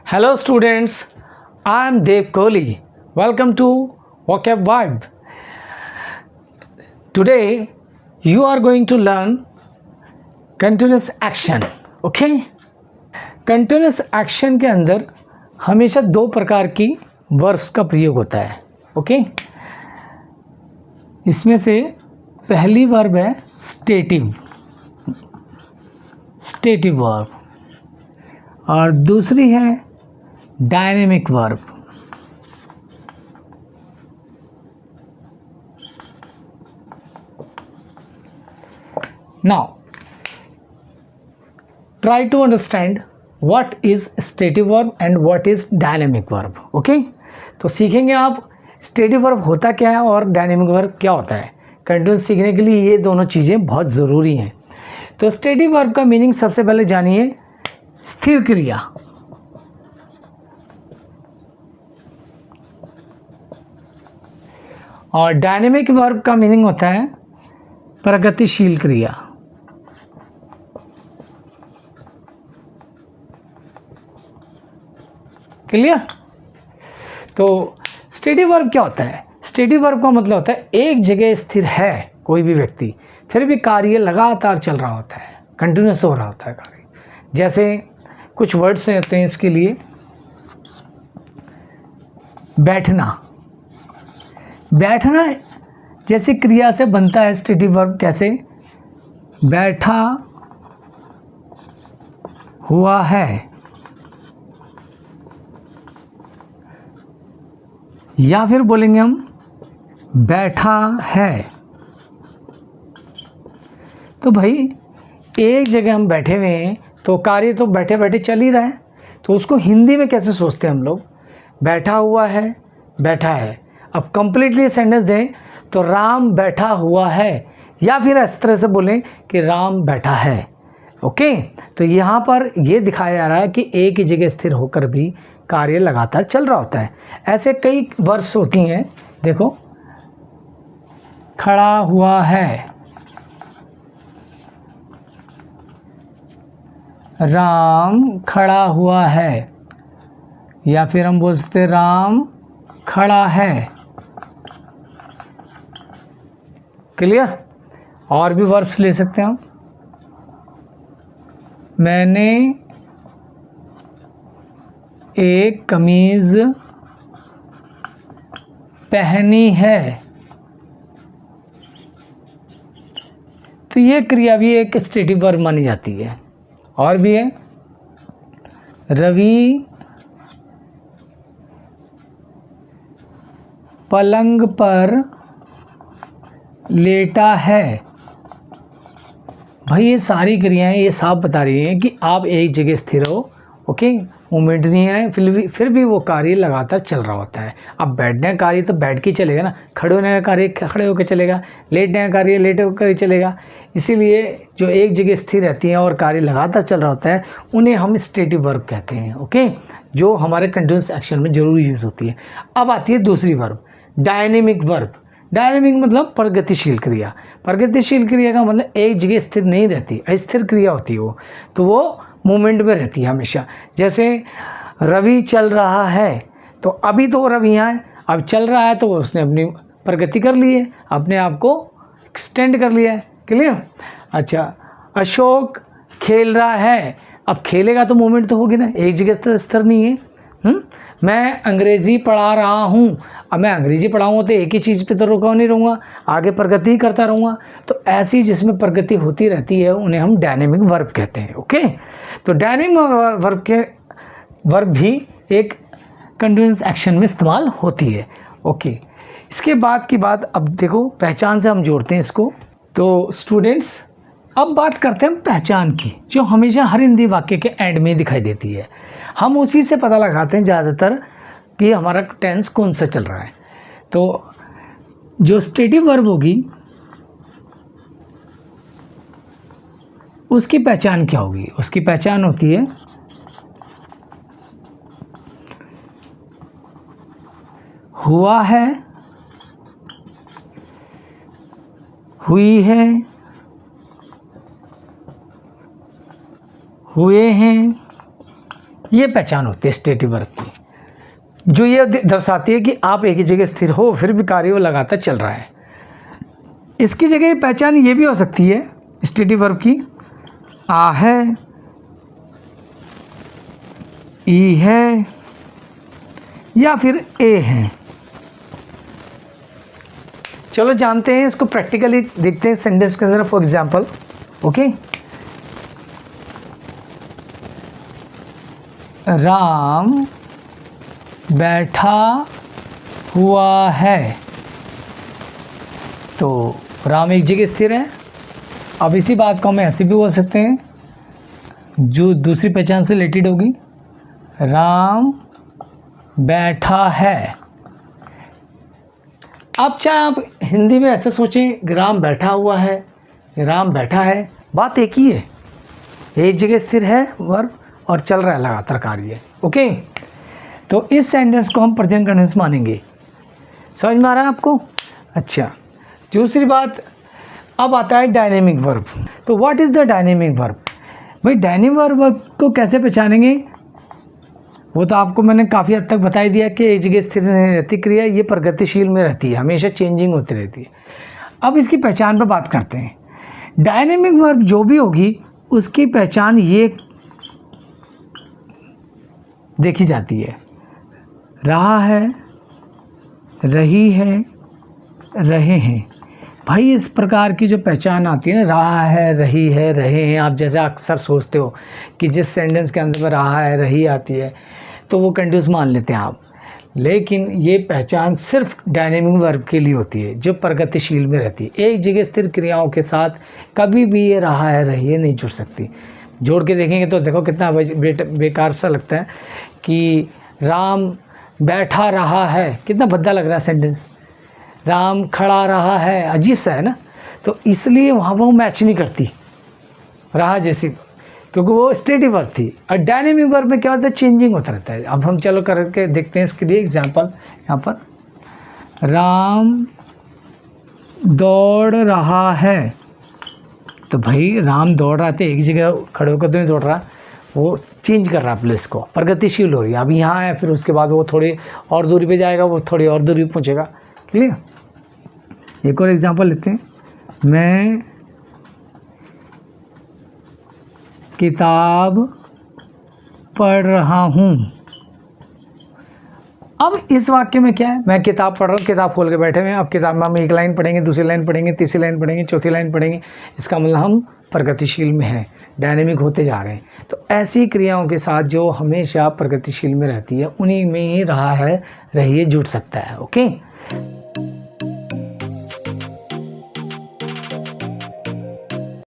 Hello students, I am Dev Kohli. Welcome to Vocab Vibe. Today you are going to learn continuous action. Okay? Continuous action के अंदर हमेशा दो प्रकार की verbs का प्रयोग होता है. ओके? इसमें से पहली वर्ब है स्टेटिव वर्ब और दूसरी है dynamic verb. Now try to understand what is stative verb and what is dynamic verb. Okay? तो सीखेंगे आप स्टेटिव वर्ब होता क्या है और डायनेमिक वर्ब क्या होता है. कंटिन्यूस सीखने के लिए ये दोनों चीज़ें बहुत ज़रूरी हैं. तो स्टेटिव वर्ब का मीनिंग सबसे पहले जानिए. स्थिर क्रिया. और डायनेमिक वर्ब का मीनिंग होता है प्रगतिशील क्रिया. क्लियर? तो स्टेटिव वर्ब क्या होता है? स्टेटिव वर्ब का मतलब होता है एक जगह स्थिर है कोई भी व्यक्ति, फिर भी कार्य लगातार चल रहा होता है, कंटिन्यूस हो रहा होता है कार्य. जैसे कुछ वर्ड्स होते हैं इसके लिए. बैठना जैसी क्रिया से बनता है स्टेटिव वर्ब. कैसे? बैठा हुआ है, या फिर बोलेंगे हम बैठा है. तो भाई एक जगह हम बैठे हुए हैं तो कार्य तो बैठे बैठे चल ही रहा है. तो उसको हिंदी में कैसे सोचते हैं हम लोग? बैठा हुआ है, बैठा है. अब कंप्लीटली सेंटेंस दें तो राम बैठा हुआ है, या फिर इस तरह से बोलें कि राम बैठा है. ओके? तो यहाँ पर ये दिखाया जा रहा है कि एक ही जगह स्थिर होकर भी कार्य लगातार चल रहा होता है. ऐसे कई वर्ब्स होती हैं. देखो, खड़ा हुआ है, राम खड़ा हुआ है, या फिर हम बोल सकते राम खड़ा है. क्लियर? और भी वर्ब्स ले सकते हैं हम. मैंने एक कमीज पहनी है. तो ये क्रिया भी एक स्टेटिव वर्ब मानी जाती है. और भी है, रवि पलंग पर लेटा है. भाई ये सारी क्रियाएं ये साफ बता रही हैं कि आप एक जगह स्थिर हो. ओके? मूवमेंट नहीं है, फिर भी वो कार्य लगातार चल रहा होता है. अब बैठने का कार्य तो बैठ के चलेगा ना, खड़े होने का कार्य खड़े होकर चलेगा, लेटने का कार्य लेटे होकर चलेगा. इसीलिए जो एक जगह स्थिर रहती हैं और कार्य लगातार चल रहा होता है उन्हें हम स्टेटिव वर्ब कहते हैं. ओके? जो हमारे कंटिन्यूस एक्शन में जरूर यूज़ होती है. अब आती है दूसरी वर्ब, डायनेमिक वर्ब. डायनेमिक मतलब प्रगतिशील क्रिया. प्रगतिशील क्रिया का मतलब एक जगह स्थिर नहीं रहती, अस्थिर क्रिया होती है वो. तो वो मूवमेंट में रहती है हमेशा. जैसे रवि चल रहा है, तो अभी तो रवि यहाँ है, अब चल रहा है तो उसने अपनी प्रगति कर ली है, अपने आप को एक्सटेंड कर लिया है. क्लियर? अच्छा, अशोक खेल रहा है. अब खेलेगा तो मूवमेंट तो होगी ना, एक जगह तो स्थिर नहीं है. मैं अंग्रेज़ी पढ़ा रहा हूँ. अब मैं अंग्रेज़ी पढ़ाऊँगा तो एक ही चीज़ पे तो रुका नहीं रहूँगा, आगे प्रगति ही करता रहूँगा. तो ऐसी जिसमें प्रगति होती रहती है उन्हें हम डायनेमिक वर्ब कहते हैं. ओके? तो डायनेमिक वर्ब भी एक कंटिन्यूस एक्शन में इस्तेमाल होती है. ओके? इसके बाद की बात, अब देखो पहचान से हम जोड़ते हैं इसको. तो स्टूडेंट्स अब बात करते हैं पहचान की, जो हमेशा हर हिंदी वाक्य के एंड में दिखाई देती है. हम उसी से पता लगाते हैं ज़्यादातर कि हमारा टेंस कौन सा चल रहा है. तो जो स्टेटिव वर्ब होगी उसकी पहचान क्या होगी? उसकी पहचान होती है हुआ है, हुई है, हुए हैं ये पहचान होती है स्टेटिव वर्ब की, जो ये दर्शाती है कि आप एक ही जगह स्थिर हो, फिर भी कार्य वो लगातार चल रहा है। इसकी जगह पहचान ये भी हो सकती है स्टेटिव वर्ब की, आ है, ई है, या फिर ए है। चलो जानते हैं इसको, प्रैक्टिकली देखते हैं सेंटेंस के अंदर। फॉर एग्जाम्पल, ओके, राम बैठा हुआ है, तो राम एक जगह स्थिर है। अब इसी बात को हम ऐसे भी बोल सकते हैं, जो दूसरी पहचान से रिलेटेड होगी, राम बैठा है। अब चाहे आप हिंदी में ऐसे सोचें, राम बैठा हुआ है, राम बैठा है, बात एक ही है, एक जगह स्थिर है वर्ब और चल रहा है लगातार कार्य। ओके, तो इस सेंटेंस को हम प्रेजेंट कंटिन्यूअस मानेंगे। समझ में आ रहा है आपको? अच्छा, दूसरी बात, अब आता है डायनेमिक वर्ब। तो what is the dynamic verb? भाई डायनेमिक वर्ब को कैसे पहचानेंगे? वो तो आपको मैंने काफ़ी हद तक बता ही दिया कि एक जगह स्थिर नहीं रहती क्रिया, ये प्रगतिशील में रहती है, हमेशा चेंजिंग होती रहती है। अब इसकी पहचान पर बात करते हैं। डायनेमिक वर्ब जो भी होगी उसकी पहचान ये देखी जाती है, रहा है, रही है, रहे हैं। भाई इस प्रकार की जो पहचान आती है ना, रहा है, रही है, रहे हैं, आप जैसे अक्सर सोचते हो कि जिस सेंटेंस के अंदर में रहा है, रही आती है तो वो कंटिन्यूअस मान लेते हैं आप, लेकिन ये पहचान सिर्फ डायनेमिक वर्ब के लिए होती है जो प्रगतिशील में रहती है। एक जगह स्थिर क्रियाओं के साथ कभी भी ये रहा है, रही है नहीं जुड़ सकती। जोड़ के देखेंगे तो देखो कितना बेकार सा लगता है कि राम बैठा रहा है, कितना भद्दा लग रहा है सेंटेंस। राम खड़ा रहा है, अजीब सा है ना, तो इसलिए वहाँ वो मैच नहीं करती रहा जैसी, क्योंकि वो स्टेटिव वर्ब थी। और डायनेमिक वर्ब में क्या होता है, चेंजिंग होता रहता है। अब हम चलो करके देखते हैं इसके लिए एग्जांपल। यहाँ पर राम दौड़ रहा है, तो भाई राम दौड़ रहा था, एक जगह खड़े होकर तो नहीं दौड़ रहा, वो चेंज कर रहा है प्लेस को, प्रगतिशील हो रही है। अब यहाँ है, फिर उसके बाद वो थोड़ी और दूरी पे जाएगा, वो थोड़ी और दूरी पे पहुँचेगा। क्लियर? एक और एग्जांपल लेते हैं। मैं किताब पढ़ रहा हूँ। अब इस वाक्य में क्या है, मैं किताब पढ़ रहा हूँ, किताब खोल के बैठे हुए हैं। अब किताब में हम एक लाइन पढ़ेंगे, दूसरी लाइन पढ़ेंगे, तीसरी लाइन पढ़ेंगे, चौथी लाइन पढ़ेंगे, इसका मतलब हम प्रगतिशील में हैं, डायनेमिक होते जा रहे हैं। तो ऐसी क्रियाओं के साथ जो हमेशा प्रगतिशील में रहती है, उन्हीं में ही रहा है, रहिए जुड़ सकता है। ओके।